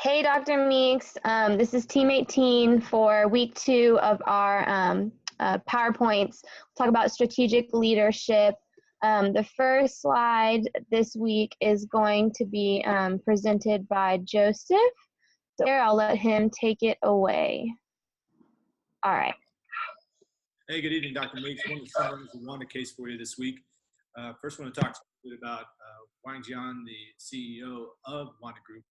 Hey, Dr. Meeks. This is Team 18 for week 2 of our PowerPoints. We'll talk about strategic leadership. The first slide this week is going to be presented by Joseph. So I'll let him take it away. All right. Hey, good evening, Dr. Meeks. One of the summers we won a case for you this week. First, I want to talk to you about Wang Jian, the CEO of Wanda Group.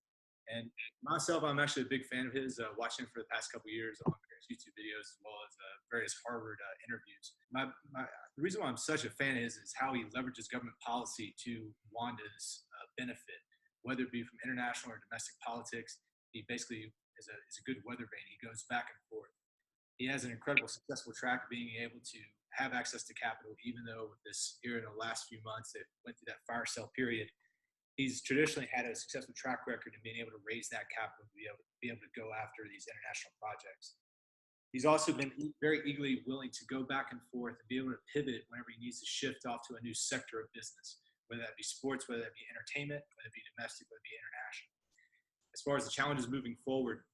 And myself, I'm actually a big fan of his, watching him for the past couple of years on various YouTube videos as well as various Harvard interviews. The reason why I'm such a fan of his is how he leverages government policy to Wanda's benefit, whether it be from international or domestic politics. He basically is a good weather vane. He goes back and forth. He has an incredible successful track of being able to have access to capital, even though with this year in the last few months that went through that fire sale period, he's traditionally had a successful track record in being able to raise that capital to be able to go after these international projects. He's also been very eagerly willing to go back and forth and be able to pivot whenever he needs to shift off to a new sector of business, whether that be sports, whether that be entertainment, whether it be domestic, whether it be international. As far as the challenges moving forward,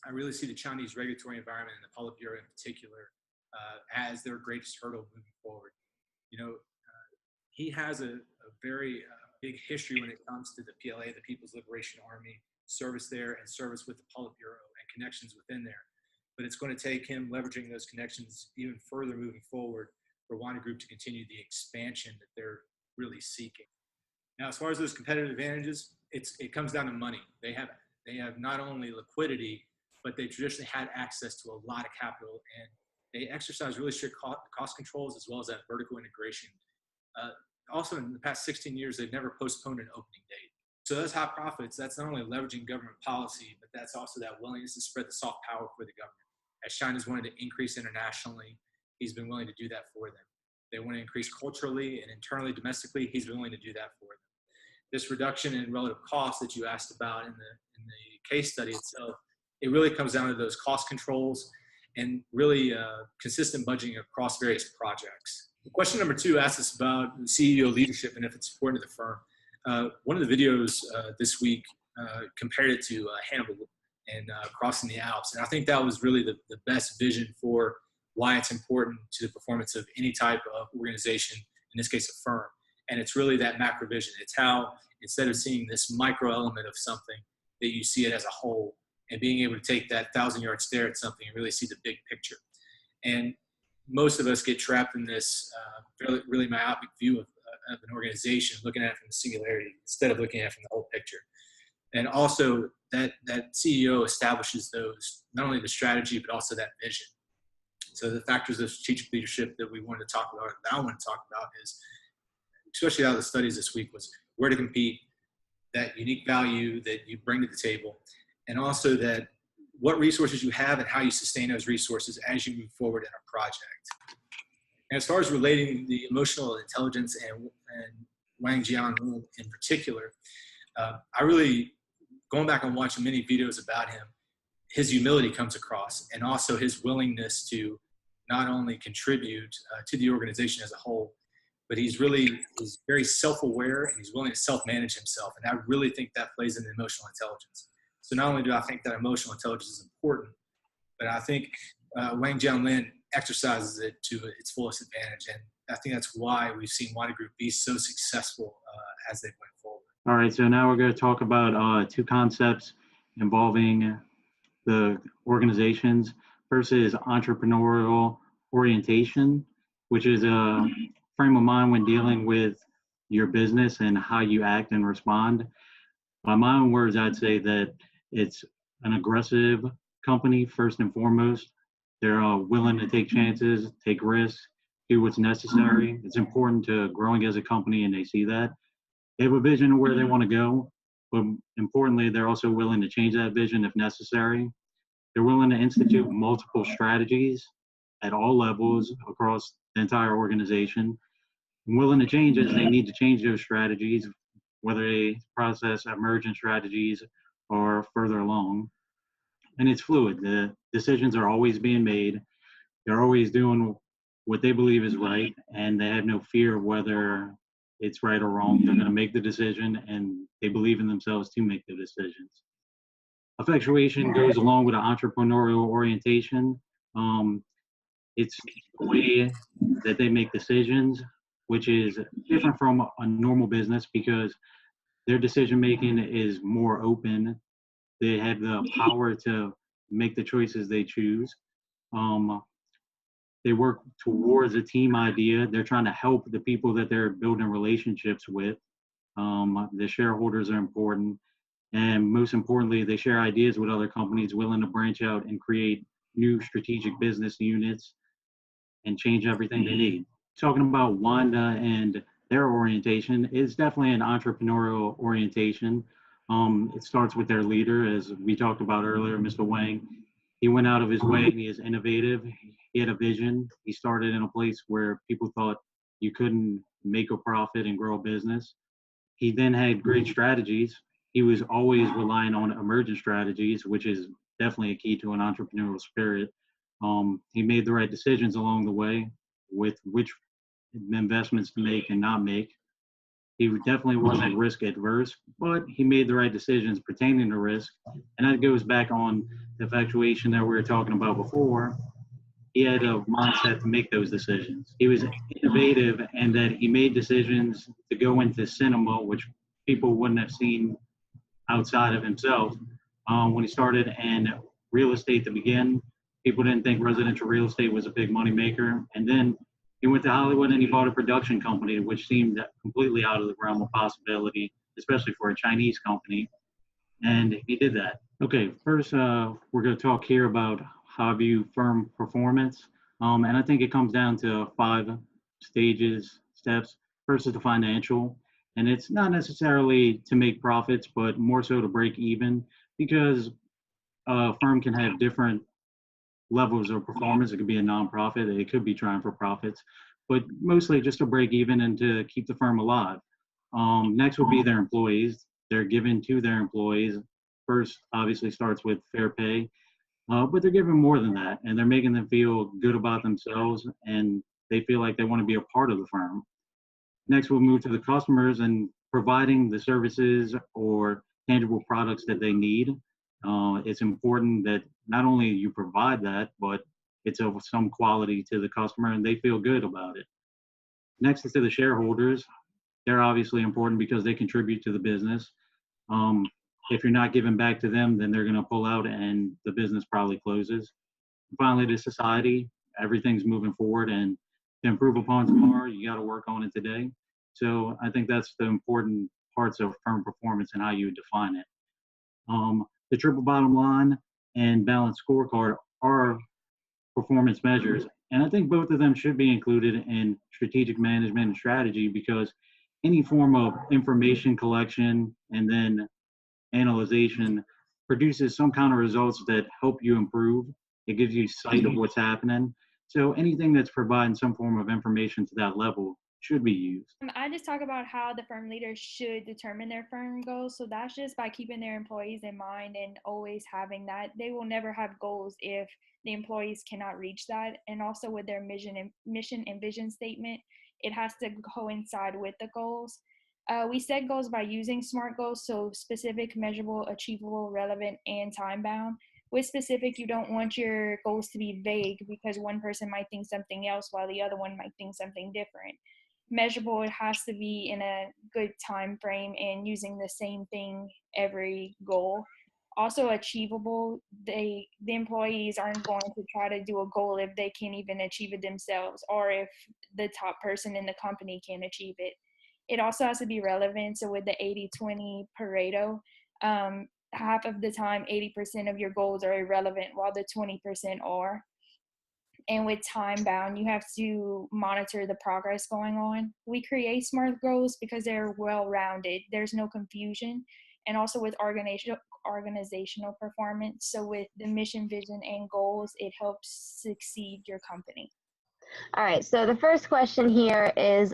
I really see the Chinese regulatory environment and the Politburo in particular as their greatest hurdle moving forward. He has a very big history when it comes to the PLA, the People's Liberation Army, service there and service with the Politburo and connections within there. But it's going to take him leveraging those connections even further moving forward for Wanda Group to continue the expansion that they're really seeking. Now, as far as those competitive advantages, it comes down to money. They have not only liquidity, but they traditionally had access to a lot of capital, and they exercise really strict cost controls as well as that vertical integration. Also, in the past 16 years, they've never postponed an opening date. So those high profits, that's not only leveraging government policy, but that's also that willingness to spread the soft power for the government. As China's wanted to increase internationally, he's been willing to do that for them. They want to increase culturally and internally, domestically, he's been willing to do that for them. This reduction in relative cost that you asked about in the case study itself, it really comes down to those cost controls and really consistent budgeting across various projects. Question number 2 asks us about CEO leadership and if it's important to the firm. One of the videos this week compared it to Hannibal and crossing the Alps. And I think that was really the best vision for why it's important to the performance of any type of organization, in this case a firm. And it's really that macro vision. It's how, instead of seeing this micro element of something, that you see it as a whole, and being able to take that 1,000-yard stare at something and really see the big picture. And most of us get trapped in this really myopic view of an organization, looking at it from the singularity instead of looking at it from the whole picture. And also that CEO establishes those, not only the strategy, but also that vision. So the factors of strategic leadership that we wanted to talk about, that I want to talk about is, especially out of the studies this week, was where to compete, that unique value that you bring to the table, and also that what resources you have and how you sustain those resources as you move forward in a project. And as far as relating the emotional intelligence and Wang Jian in particular, I really, going back and watching many videos about him, his humility comes across, and also his willingness to not only contribute to the organization as a whole, but he's very self-aware and he's willing to self-manage himself. And I really think that plays into emotional intelligence. So not only do I think that emotional intelligence is important, but I think Wang Jianlin exercises it to its fullest advantage. And I think that's why we've seen Wanda Group be so successful as they went forward. All right, so now we're going to talk about 2 concepts involving the organizations. First is entrepreneurial orientation, which is a frame of mind when dealing with your business and how you act and respond. By my own words, I'd say that it's an aggressive company, first and foremost. They're willing to take chances, take risks, do what's necessary. It's important to growing as a company, and they see that. They have a vision of where they want to go, but importantly, they're also willing to change that vision if necessary. They're willing to institute multiple strategies at all levels across the entire organization. And willing to change as they need to change those strategies, whether they process emergent strategies or further along. And it's fluid. The decisions are always being made. They're always doing what they believe is right, and they have no fear of whether it's right or wrong. They're going to make the decision, and they believe in themselves to make the decisions. Effectuation goes along with an entrepreneurial orientation. It's the way that they make decisions, which is different from a normal business because their decision making is more open. They have the power to make the choices they choose. They work towards a team idea. They're trying to help the people that they're building relationships with. The shareholders are important. And most importantly, they share ideas with other companies willing to branch out and create new strategic business units and change everything they need. Talking about Wanda and their orientation, is definitely an entrepreneurial orientation. It starts with their leader, as we talked about earlier, Mr. Wang. He went out of his way. He is innovative. He had a vision. He started in a place where people thought you couldn't make a profit and grow a business. He then had great strategies. He was always relying on emergent strategies, which is definitely a key to an entrepreneurial spirit. He made the right decisions along the way with which investments to make and not make. He definitely wasn't risk adverse, but he made the right decisions pertaining to risk. And that goes back on the effectuation that we were talking about before. He had a mindset to make those decisions. He was innovative and that he made decisions to go into cinema, which people wouldn't have seen outside of himself. When he started in real estate to begin, people didn't think residential real estate was a big money maker. And then he went to Hollywood and he bought a production company, which seemed completely out of the realm of possibility, especially for a Chinese company. And he did that. Okay, first we're going to talk here about how I view firm performance. And I think it comes down to 5 steps. First is the financial. And it's not necessarily to make profits, but more so to break even, because a firm can have different levels of performance. It could be a nonprofit, it could be trying for profits, but mostly just to break even and to keep the firm alive. Next will be their employees. They're given to their employees. First, obviously, starts with fair pay, but they're given more than that, and they're making them feel good about themselves, and they feel like they want to be a part of the firm. Next, we'll move to the customers and providing the services or tangible products that they need. It's important that not only you provide that, but it's of some quality to the customer and they feel good about it. Next is to the shareholders. They're obviously important because they contribute to the business. If you're not giving back to them, then they're going to pull out and the business probably closes. Finally, to society, everything's moving forward, and to improve upon tomorrow, you got to work on it today. So I think that's the important parts of firm performance and how you define it. The triple bottom line and balanced scorecard are performance measures. And I think both of them should be included in strategic management and strategy, because any form of information collection and then analyzation produces some kind of results that help you improve. It gives you sight of what's happening. So anything that's providing some form of information to that level should be used. I just talk about how the firm leaders should determine their firm goals. So that's just by keeping their employees in mind and always having that. They will never have goals if the employees cannot reach that. And also with their mission and vision statement, it has to coincide with the goals. We set goals by using SMART goals, so specific, measurable, achievable, relevant, and time-bound. With specific, you don't want your goals to be vague because one person might think something else while the other one might think something different. Measurable, it has to be in a good time frame and using the same thing every goal. Also achievable, the employees aren't going to try to do a goal if they can't even achieve it themselves, or if the top person in the company can't achieve it. It also has to be relevant. So with the 80-20 Pareto, half of the time 80% of your goals are irrelevant while the 20% are. And with time bound, you have to monitor the progress going on. We create SMART goals because they're well-rounded. There's no confusion. And also with organizational performance. So with the mission, vision, and goals, it helps succeed your company. All right, so the first question here is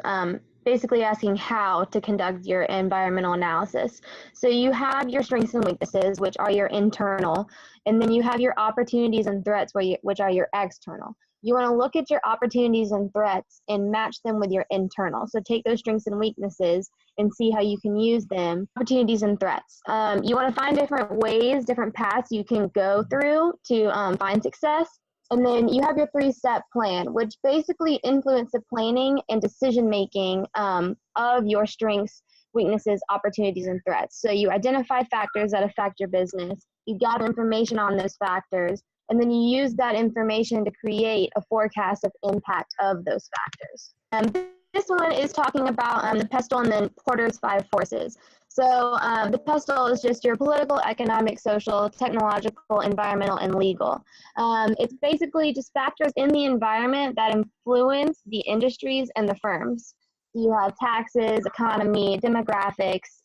basically asking how to conduct your environmental analysis. So you have your strengths and weaknesses, which are your internal, and then you have your opportunities and threats, which are your external. you want to look at your opportunities and threats and match them with your internal. So take those strengths and weaknesses and see how you can use them. Opportunities and threats. You want to find different ways, different paths you can go through to find success. And then you have your 3-step plan, which basically influence the planning and decision-making of your strengths, weaknesses, opportunities, and threats. So you identify factors that affect your business. You gather information on those factors, and then you use that information to create a forecast of impact of those factors. This one is talking about the PESTEL and then Porter's 5 forces. So the PESTEL is just your political, economic, social, technological, environmental, and legal. It's basically just factors in the environment that influence the industries and the firms. You have taxes, economy, demographics,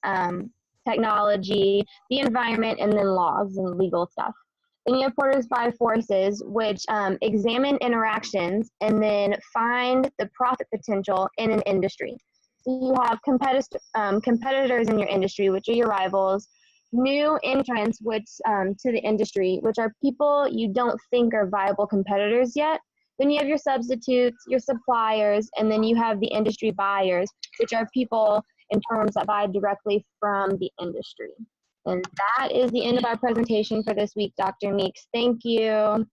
technology, the environment, and then laws and legal stuff. Then you have Porter's 5 forces, which examine interactions and then find the profit potential in an industry. So you have competitors in your industry, which are your rivals, new entrants which to the industry, which are people you don't think are viable competitors yet. Then you have your substitutes, your suppliers, and then you have the industry buyers, which are people in terms that buy directly from the industry. And that is the end of our presentation for this week, Dr. Meeks. Thank you.